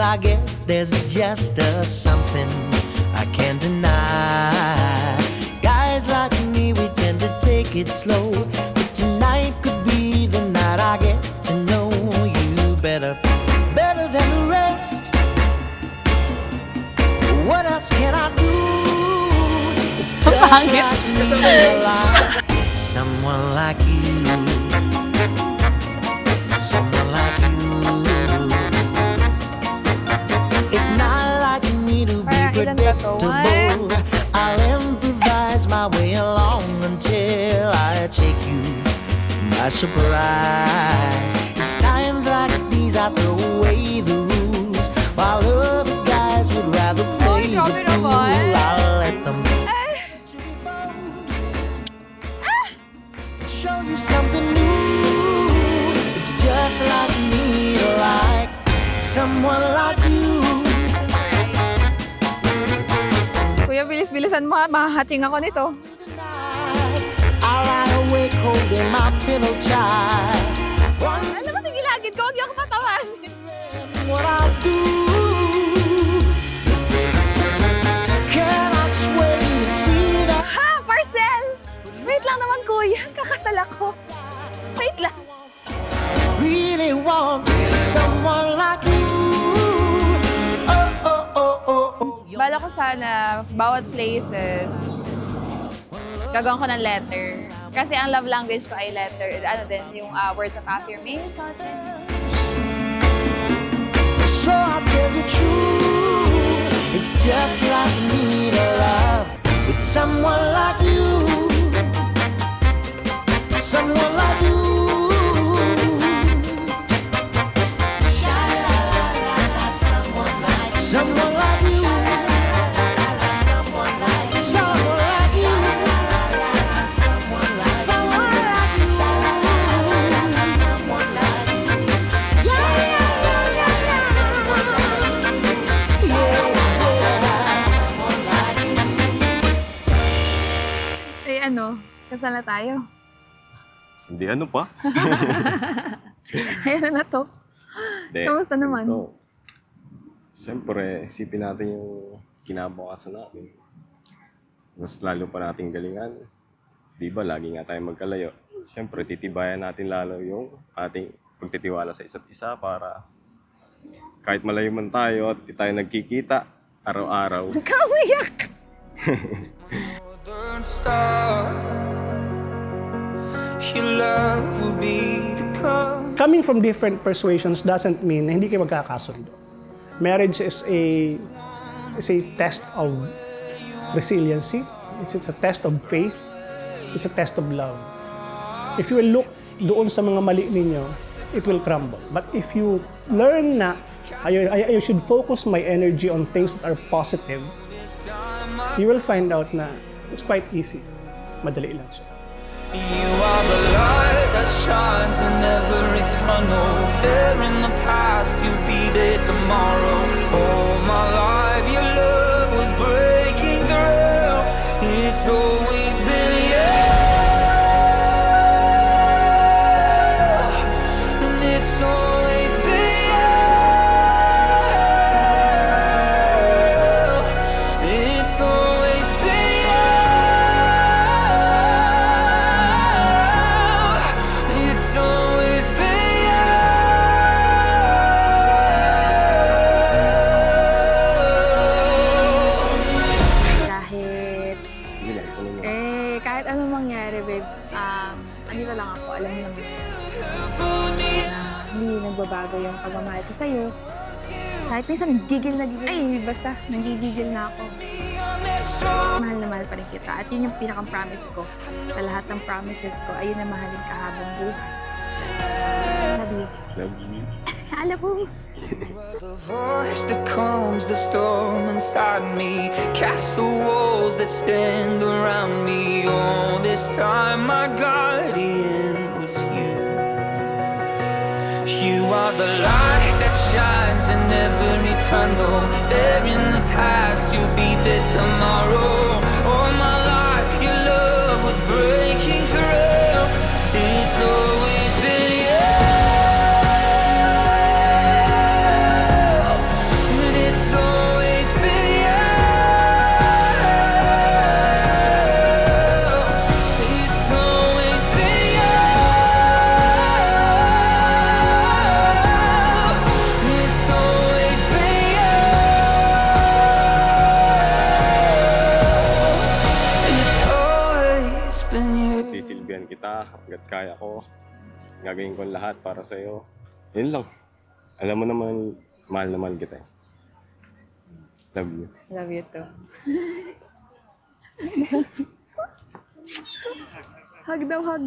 I guess there's just something I can't deny. Guys like me, we tend to take it slow, but tonight could be the night I get to know you better, better than the rest. What else can I do? It's just like me, alive. Someone like you, someone like you. It's not like me to be predictable. I'll improvise my way along until I take you by surprise. It's times like these I throw away the rules, while other guys would rather play the fool. I'll let them show you something new. It's just like me to like someone like you. Kuya, bilis-bilisan mo ha. Mahahating ako nito. I lie awake holding my pillow tight. Alam mo, sige lagid ko. Huwag niyo ako patawan. What I'll do, can I swear you see that? Ha! Parcel! Wait lang naman, kuya. Kakasal ako. Wait lang. Really want someone like you. Oh, oh, oh, oh, oh. Bala ko sana, bawat places, gagawin ko ng letter. Kasi ang love language ko ay letter. Ano din, yung words of affirmation. So I'll tell you true, it's just like me to love with someone like you, someone like you. Someone like you, someone like you, someone like you, someone like you, someone like you, someone like you, yeah, yeah, yeah, yeah, someone like you, someone like you. Eh ano, kasal na tayo. Hindi, ano pa? Ayan na to. Hindi. Kamusta naman? Ito, siyempre, isipin natin yung kinabukasan natin. Mas lalo pa nating galingan. Di ba, lagi nga tayo magkalayo. Siyempre, titibayan natin lalo yung ating pagtitiwala sa isa't isa para kahit malayo man tayo at di tayo nagkikita araw-araw. Kaumiyak! Northern Star, your love will be the calm. Coming from different persuasions doesn't mean na hindi kayo magkakasundo. Marriage is a test of resiliency. It's a test of faith. It's a test of love. If you will look doon sa mga mali ninyo, it will crumble. But if you learn na I should focus my energy on things that are positive, you will find out na it's quite easy. Madali lang siya. You are the light that shines in every tunnel. There in the past, you'll be there tomorrow. All my life, your love was breaking through. It's always been you, and it's always been you. It's always been you. It's always been Kahit, Sige lang, ito naman. kahit ano mangyari, babe, andito lang ako, alam mo naman. Na hindi nagbabago yung pagmamahal ko sa'yo. Kahit minsan basta, nagigigil na ako. Mahal na mahal pa rin kita. At yun yung pinakang-promise ko. Sa lahat ng promises ko, ayun na mahalin ka habang buhay. Sabi, Love you. alam mo, the voice that calms the storm inside me. Castle walls that stand around me. All this time my guardian was you. You are the light that shines in every tunnel. There in the past, you'll be there tomorrow. All my life, your love was breaking through. It's always been you. kaya ko. Gagawin ko ang lahat para sa'yo. Yun lang. Alam mo naman, mahal na mahal kita. Love you. Love you too. Hug daw, hug.